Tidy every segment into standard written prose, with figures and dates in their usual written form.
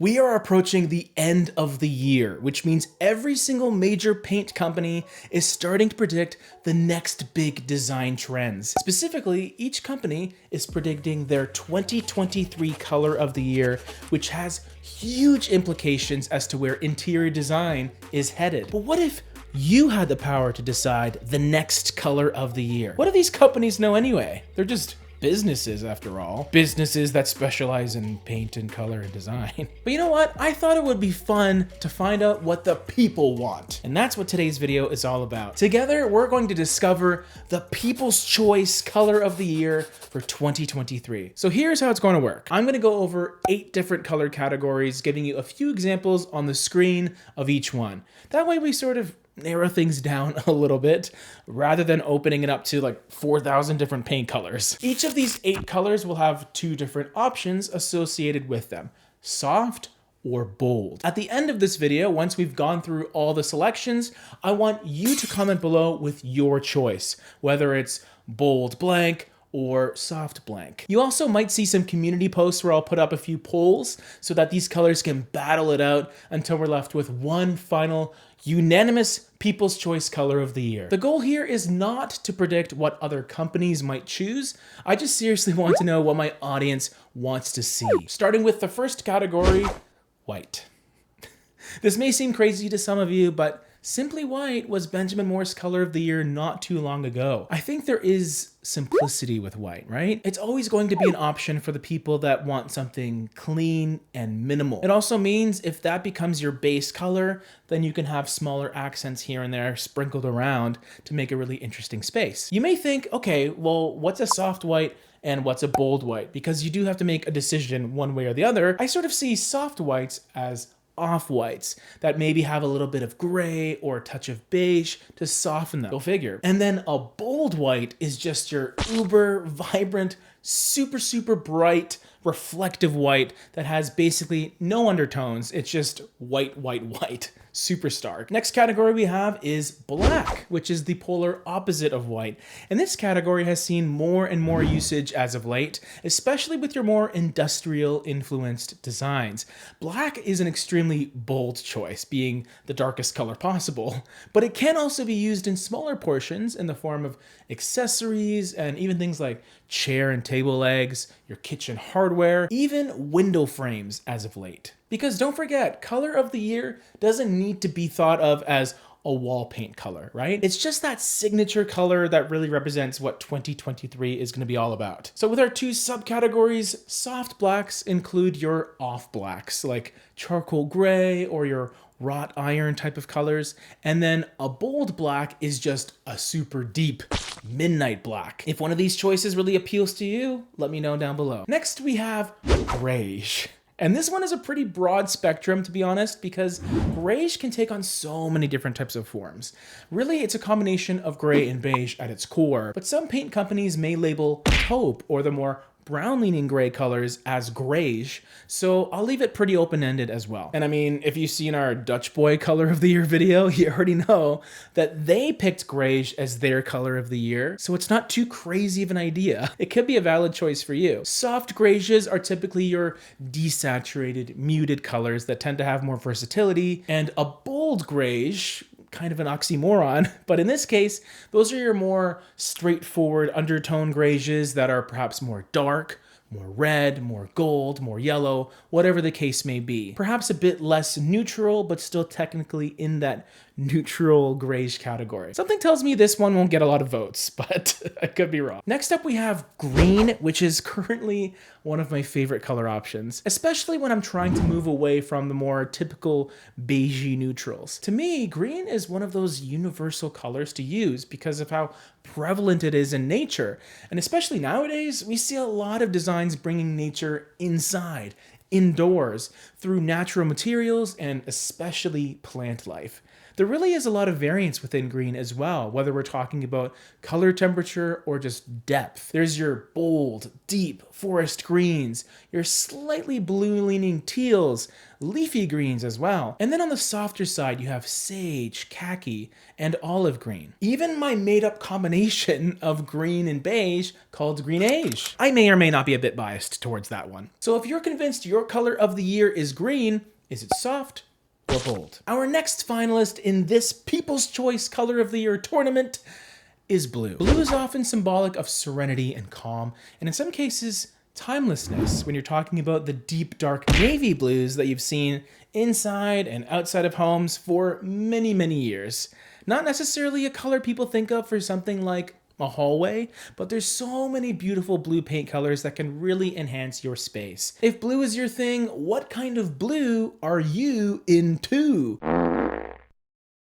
We are approaching the end of the year, which means every single major paint company is starting to predict the next big design trends. Specifically, each company is predicting their 2023 color of the year, which has huge implications as to where interior design is headed. But what if you had the power to decide the next color of the year? What do these companies know anyway? They're just businesses after all. Businesses that specialize in paint and color and design. But you know what? I thought it would be fun to find out what the people want. And that's what today's video is all about. Together, we're going to discover the people's choice color of the year for 2023. So here's how it's going to work. I'm going to go over 8 different color categories, giving you a few examples on the screen of each one. That way we sort of narrow things down a little bit rather than opening it up to like 4,000 different paint colors. Each of these 8 colors will have 2 different options associated with them: soft or bold. At the end of this video, once we've gone through all the selections, I want you to comment below with your choice, whether it's bold blank or soft blank. You also might see some community posts where I'll put up a few polls so that these colors can battle it out until we're left with one final unanimous people's choice color of the year. The goal here is not to predict what other companies might choose. I just seriously want to know what my audience wants to see. Starting with the first category, white. This may seem crazy to some of you, but simply white was Benjamin Moore's color of the year not too long ago. I think there is simplicity with white, right? It's always going to be an option for the people that want something clean and minimal. It also means if that becomes your base color, then you can have smaller accents here and there sprinkled around to make a really interesting space. You may think, okay, well, what's a soft white and what's a bold white? Because you do have to make a decision one way or the other. I sort of see soft whites as off-whites that maybe have a little bit of gray or a touch of beige to soften them. Go figure. And then a bold white is just your uber vibrant, super bright, reflective white that has basically no undertones. It's just white, super stark. Next category we have is black, which is the polar opposite of white. And this category has seen more and more usage as of late, especially with your more industrial influenced designs. Black is an extremely bold choice, being the darkest color possible, but it can also be used in smaller portions in the form of accessories and even things like chair and table legs, your kitchen hardware, even window frames as of late. Because don't forget, color of the year doesn't need to be thought of as a wall paint color, right? It's just that signature color that really represents what 2023 is going to be all about. So with our 2 subcategories, soft blacks include your off blacks like charcoal gray or your wrought iron type of colors, and then a bold black is just a super deep midnight black. If one of these choices really appeals to you, let me know down below. Next we have Greige. And this one is a pretty broad spectrum, to be honest, because Greige can take on so many different types of forms. Really, it's a combination of gray and beige at its core, but some paint companies may label taupe or the more brown-leaning gray colors as greige, so I'll leave it pretty open-ended as well. And I mean, if you've seen our Dutch Boy color of the year video, you already know that they picked greige as their color of the year, so it's not too crazy of an idea. It could be a valid choice for you. Soft greiges are typically your desaturated, muted colors that tend to have more versatility, and a bold greige, kind of an oxymoron, but in this case, those are your more straightforward undertone greiges that are perhaps more dark, more red, more gold, more yellow, whatever the case may be. Perhaps a bit less neutral, but still technically in that neutral greige category. Something tells me this one won't get a lot of votes, but I could be wrong. Next up we have green, which is currently one of my favorite color options, especially when I'm trying to move away from the more typical beigey neutrals. To me, green is one of those universal colors to use because of how prevalent it is in nature. And especially nowadays, we see a lot of designs bringing nature inside, indoors, through natural materials and especially plant life. There really is a lot of variance within green as well, whether we're talking about color temperature or just depth. There's your bold, deep forest greens, your slightly blue-leaning teals, leafy greens as well. And then on the softer side, you have sage, khaki, and olive green. Even my made-up combination of green and beige called Greige. I may or may not be a bit biased towards that one. So if you're convinced your color of the year is green, is it soft or bold? Our next finalist in this People's Choice Color of the Year tournament is blue. Blue is often symbolic of serenity and calm, and in some cases, timelessness when you're talking about the deep, dark navy blues that you've seen inside and outside of homes for many, many years. Not necessarily a color people think of for something like a hallway, but there's so many beautiful blue paint colors that can really enhance your space. If blue is your thing, what kind of blue are you into?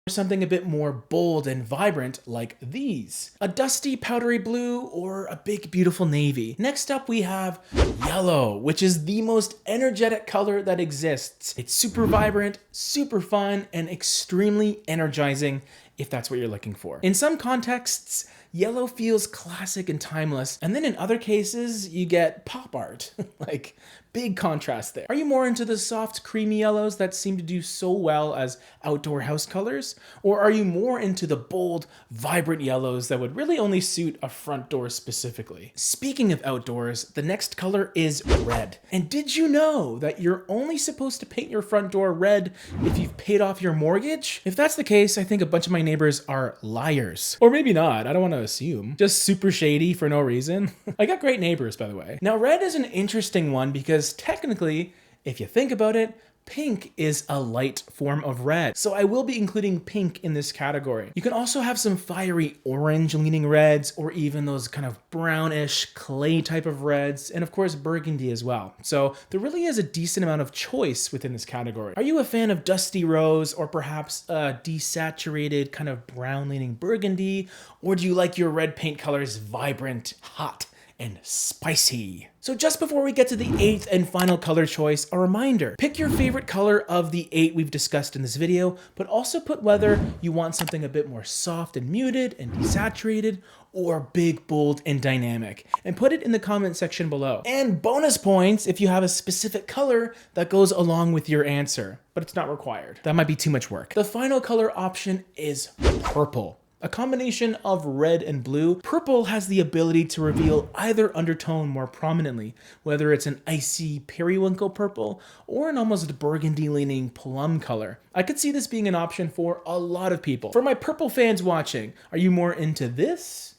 Something a bit more bold and vibrant like these. A dusty powdery blue or a big beautiful navy. Next up we have yellow, which is the most energetic color that exists. It's super vibrant, super fun, and extremely energizing if that's what you're looking for. In some contexts, yellow feels classic and timeless, and then in other cases, you get pop art. Like, big contrast there. Are you more into the soft, creamy yellows that seem to do so well as outdoor house colors? Or are you more into the bold, vibrant yellows that would really only suit a front door specifically? Speaking of outdoors, the next color is red. And did you know that you're only supposed to paint your front door red if you've paid off your mortgage? If that's the case, I think a bunch of my neighbors are liars. Or maybe not, I don't want to assume. Just super shady for no reason. I got great neighbors, by the way. Now, red is an interesting one because technically, if you think about it, pink is a light form of red. So I will be including pink in this category. You can also have some fiery orange leaning reds or even those kind of brownish clay type of reds, and of course burgundy as well. So there really is a decent amount of choice within this category. Are you a fan of dusty rose or perhaps a desaturated kind of brown leaning burgundy? Or do you like your red paint colors vibrant, hot, and spicy? So just before we get to the 8th and final color choice, a reminder, pick your favorite color of the 8 we've discussed in this video, but also put whether you want something a bit more soft and muted and desaturated, or big, bold, and dynamic, and put it in the comment section below. And bonus points if you have a specific color that goes along with your answer, but it's not required. That might be too much work. The final color option is purple. A combination of red and blue, purple has the ability to reveal either undertone more prominently, whether it's an icy periwinkle purple or an almost burgundy-leaning plum color. I could see this being an option for a lot of people. For my purple fans watching, are you more into this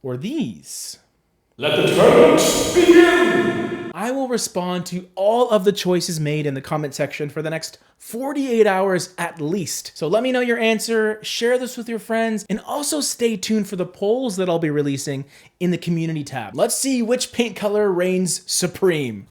or these? Let the tournament begin! I will respond to all of the choices made in the comment section for the next 48 hours at least. So let me know your answer, share this with your friends, and also stay tuned for the polls that I'll be releasing in the community tab. Let's see which paint color reigns supreme.